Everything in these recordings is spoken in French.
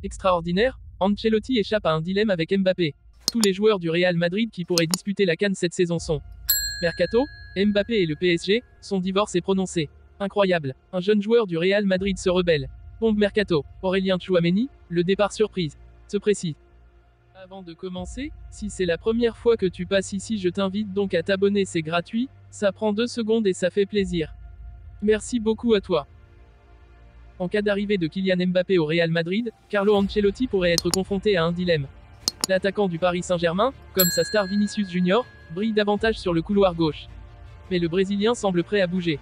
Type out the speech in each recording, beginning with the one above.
Extraordinaire, Ancelotti échappe à un dilemme avec Mbappé. Tous les joueurs du Real Madrid qui pourraient disputer la CAN cette saison sont Mercato, Mbappé et le PSG, son divorce est prononcé. Incroyable, un jeune joueur du Real Madrid se rebelle. Bombe Mercato, Aurélien Tchouaméni, le départ surprise. Se précise. Avant de commencer, si c'est la première fois que tu passes ici, je t'invite donc à t'abonner, c'est gratuit, ça prend 2 secondes et ça fait plaisir. Merci beaucoup à toi. En cas d'arrivée de Kylian Mbappé au Real Madrid, Carlo Ancelotti pourrait être confronté à un dilemme. L'attaquant du Paris Saint-Germain, comme sa star Vinicius Junior, brille davantage sur le couloir gauche. Mais le Brésilien semble prêt à bouger.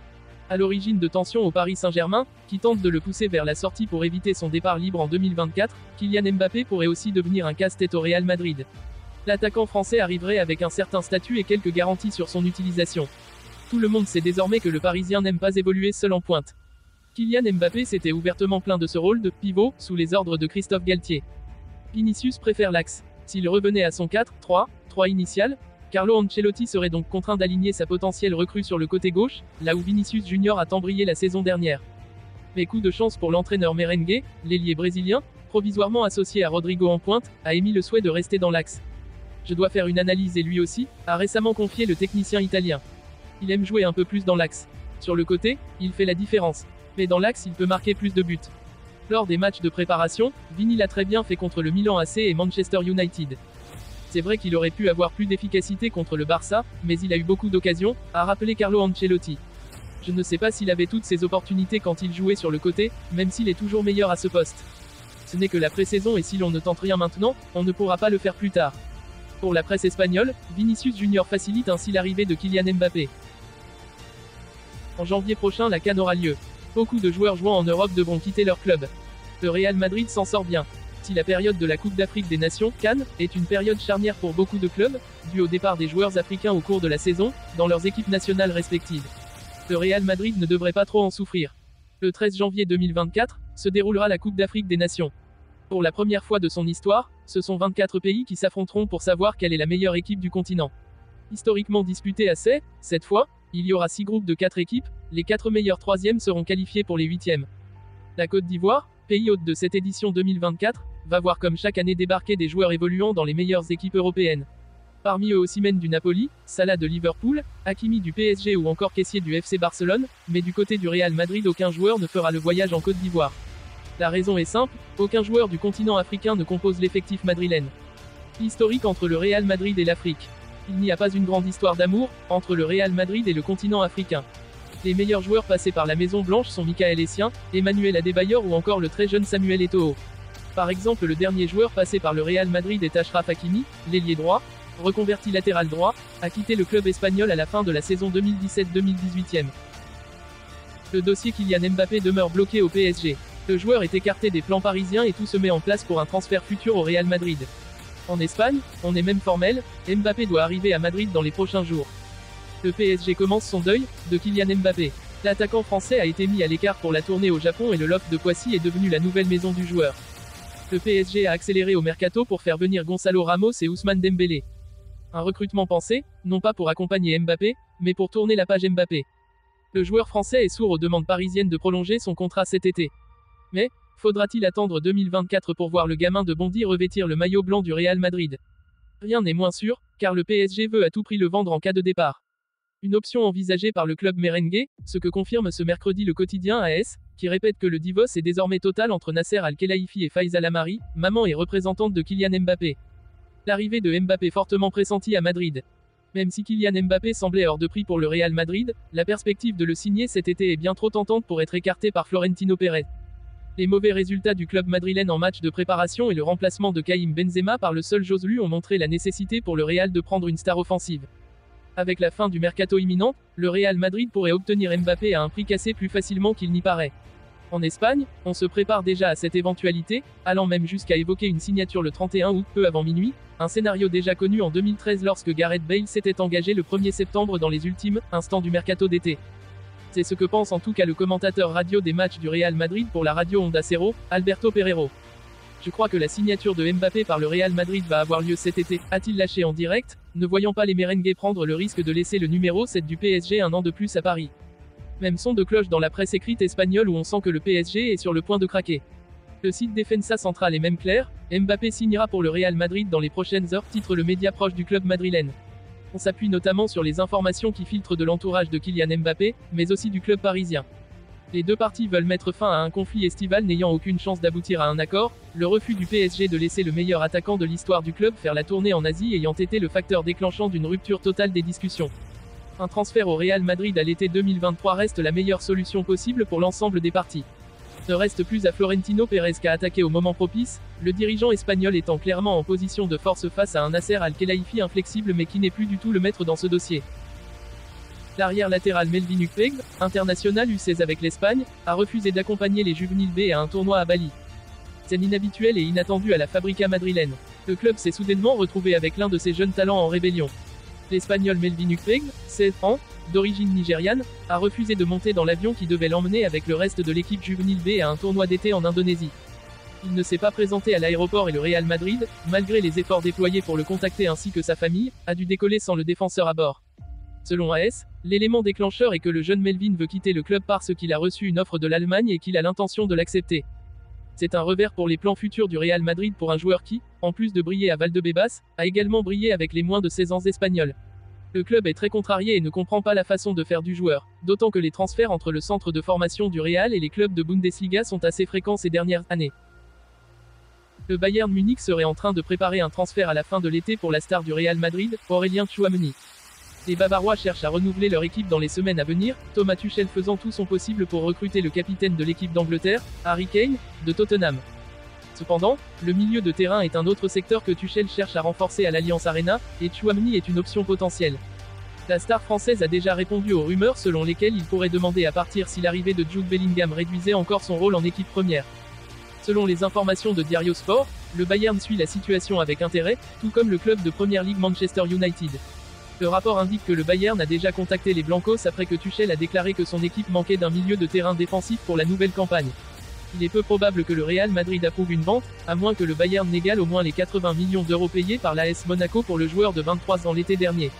À l'origine de tensions au Paris Saint-Germain, qui tente de le pousser vers la sortie pour éviter son départ libre en 2024, Kylian Mbappé pourrait aussi devenir un casse-tête au Real Madrid. L'attaquant français arriverait avec un certain statut et quelques garanties sur son utilisation. Tout le monde sait désormais que le Parisien n'aime pas évoluer seul en pointe. Kylian Mbappé s'était ouvertement plaint de ce rôle de pivot, sous les ordres de Christophe Galtier. Vinicius préfère l'axe. S'il revenait à son 4-3-3 initial, Carlo Ancelotti serait donc contraint d'aligner sa potentielle recrue sur le côté gauche, là où Vinicius Junior a tant brillé la saison dernière. Mais coup de chance pour l'entraîneur merengue, l'ailier brésilien, provisoirement associé à Rodrigo en pointe, a émis le souhait de rester dans l'axe. Je dois faire une analyse et lui aussi, a récemment confié le technicien italien. Il aime jouer un peu plus dans l'axe. Sur le côté, il fait la différence. Mais dans l'axe, il peut marquer plus de buts. Lors des matchs de préparation, Vini l'a très bien fait contre le Milan AC et Manchester United. C'est vrai qu'il aurait pu avoir plus d'efficacité contre le Barça, mais il a eu beaucoup d'occasions, a rappelé Carlo Ancelotti. Je ne sais pas s'il avait toutes ses opportunités quand il jouait sur le côté, même s'il est toujours meilleur à ce poste. Ce n'est que la pré-saison et si l'on ne tente rien maintenant, on ne pourra pas le faire plus tard. Pour la presse espagnole, Vinicius Junior facilite ainsi l'arrivée de Kylian Mbappé. En janvier prochain, la CAN aura lieu. Beaucoup de joueurs jouant en Europe devront quitter leur club. Le Real Madrid s'en sort bien. Si la période de la Coupe d'Afrique des Nations, CAN, est une période charnière pour beaucoup de clubs, due au départ des joueurs africains au cours de la saison, dans leurs équipes nationales respectives, le Real Madrid ne devrait pas trop en souffrir. Le 13 janvier 2024, se déroulera la Coupe d'Afrique des Nations. Pour la première fois de son histoire, ce sont 24 pays qui s'affronteront pour savoir quelle est la meilleure équipe du continent. Historiquement disputée à cette fois, il y aura 6 groupes de 4 équipes, les 4 meilleurs 3e seront qualifiés pour les 8e. La Côte d'Ivoire, pays hôte de cette édition 2024, va voir comme chaque année débarquer des joueurs évoluant dans les meilleures équipes européennes. Parmi eux Osimhen du Napoli, Salah de Liverpool, Hakimi du PSG ou encore Kessié du FC Barcelone, mais du côté du Real Madrid aucun joueur ne fera le voyage en Côte d'Ivoire. La raison est simple, aucun joueur du continent africain ne compose l'effectif madrilène. Historique entre le Real Madrid et l'Afrique. Il n'y a pas une grande histoire d'amour entre le Real Madrid et le continent africain. Les meilleurs joueurs passés par la Maison Blanche sont Michael Essien, Emmanuel Adebayor ou encore le très jeune Samuel Eto'o. Par exemple, le dernier joueur passé par le Real Madrid est Achraf Hakimi, l'ailier droit, reconverti latéral droit, a quitté le club espagnol à la fin de la saison 2017-2018. Le dossier Kylian Mbappé demeure bloqué au PSG. Le joueur est écarté des plans parisiens et tout se met en place pour un transfert futur au Real Madrid. En Espagne, on est même formel, Mbappé doit arriver à Madrid dans les prochains jours. Le PSG commence son deuil de Kylian Mbappé. L'attaquant français a été mis à l'écart pour la tournée au Japon et le loft de Poissy est devenu la nouvelle maison du joueur. Le PSG a accéléré au mercato pour faire venir Gonzalo Ramos et Ousmane Dembélé. Un recrutement pensé, non pas pour accompagner Mbappé, mais pour tourner la page Mbappé. Le joueur français est sourd aux demandes parisiennes de prolonger son contrat cet été. Mais, faudra-t-il attendre 2024 pour voir le gamin de Bondy revêtir le maillot blanc du Real Madrid? Rien n'est moins sûr, car le PSG veut à tout prix le vendre en cas de départ. Une option envisagée par le club merengue, ce que confirme ce mercredi le quotidien AS, qui répète que le divorce est désormais total entre Nasser Al-Khelaifi et Faiza Lamari, maman et représentante de Kylian Mbappé. L'arrivée de Mbappé fortement pressentie à Madrid. Même si Kylian Mbappé semblait hors de prix pour le Real Madrid, la perspective de le signer cet été est bien trop tentante pour être écartée par Florentino Pérez. Les mauvais résultats du club madrilène en match de préparation et le remplacement de Karim Benzema par le seul Joselu ont montré la nécessité pour le Real de prendre une star offensive. Avec la fin du mercato imminent, le Real Madrid pourrait obtenir Mbappé à un prix cassé plus facilement qu'il n'y paraît. En Espagne, on se prépare déjà à cette éventualité, allant même jusqu'à évoquer une signature le 31 août peu avant minuit, un scénario déjà connu en 2013 lorsque Gareth Bale s'était engagé le 1er septembre dans les ultimes instants du mercato d'été. C'est ce que pense en tout cas le commentateur radio des matchs du Real Madrid pour la radio Onda Cero, Alberto Pereiro. Je crois que la signature de Mbappé par le Real Madrid va avoir lieu cet été, a-t-il lâché en direct, ne voyant pas les merengues prendre le risque de laisser le numéro 7 du PSG un an de plus à Paris. Même son de cloche dans la presse écrite espagnole où on sent que le PSG est sur le point de craquer. Le site Defensa Central est même clair, Mbappé signera pour le Real Madrid dans les prochaines heures, titre le média proche du club madrilène. On s'appuie notamment sur les informations qui filtrent de l'entourage de Kylian Mbappé, mais aussi du club parisien. Les deux parties veulent mettre fin à un conflit estival n'ayant aucune chance d'aboutir à un accord, le refus du PSG de laisser le meilleur attaquant de l'histoire du club faire la tournée en Asie ayant été le facteur déclenchant d'une rupture totale des discussions. Un transfert au Real Madrid à l'été 2023 reste la meilleure solution possible pour l'ensemble des parties. Ne reste plus à Florentino Pérez qu'à attaquer au moment propice, le dirigeant espagnol étant clairement en position de force face à un Nasser Al-Khelaifi inflexible mais qui n'est plus du tout le maître dans ce dossier. L'arrière latéral Melvin Ukpeg, international U16 avec l'Espagne, a refusé d'accompagner les juvéniles B à un tournoi à Bali. Scène inhabituelle et inattendue à la Fabrica madrilène. Le club s'est soudainement retrouvé avec l'un de ses jeunes talents en rébellion. L'Espagnol Melvin Ukpeg, 16 ans, d'origine nigériane, a refusé de monter dans l'avion qui devait l'emmener avec le reste de l'équipe juvénile B à un tournoi d'été en Indonésie. Il ne s'est pas présenté à l'aéroport et le Real Madrid, malgré les efforts déployés pour le contacter ainsi que sa famille, a dû décoller sans le défenseur à bord. Selon AS, l'élément déclencheur est que le jeune Melvin veut quitter le club parce qu'il a reçu une offre de l'Allemagne et qu'il a l'intention de l'accepter. C'est un revers pour les plans futurs du Real Madrid pour un joueur qui, en plus de briller à Valdebebas, a également brillé avec les moins de 16 ans espagnols. Le club est très contrarié et ne comprend pas la façon de faire du joueur, d'autant que les transferts entre le centre de formation du Real et les clubs de Bundesliga sont assez fréquents ces dernières années. Le Bayern Munich serait en train de préparer un transfert à la fin de l'été pour la star du Real Madrid, Aurélien Tchouaméni. Les Bavarois cherchent à renouveler leur équipe dans les semaines à venir, Thomas Tuchel faisant tout son possible pour recruter le capitaine de l'équipe d'Angleterre, Harry Kane, de Tottenham. Cependant, le milieu de terrain est un autre secteur que Tuchel cherche à renforcer à l'Allianz Arena, et Tchouaméni est une option potentielle. La star française a déjà répondu aux rumeurs selon lesquelles il pourrait demander à partir si l'arrivée de Jude Bellingham réduisait encore son rôle en équipe première. Selon les informations de Diario Sport, le Bayern suit la situation avec intérêt, tout comme le club de Premier League Manchester United. Le rapport indique que le Bayern a déjà contacté les Blancos après que Tuchel a déclaré que son équipe manquait d'un milieu de terrain défensif pour la nouvelle campagne. Il est peu probable que le Real Madrid approuve une vente, à moins que le Bayern n'égale au moins les 80 millions d'euros payés par l'AS Monaco pour le joueur de 23 ans l'été dernier.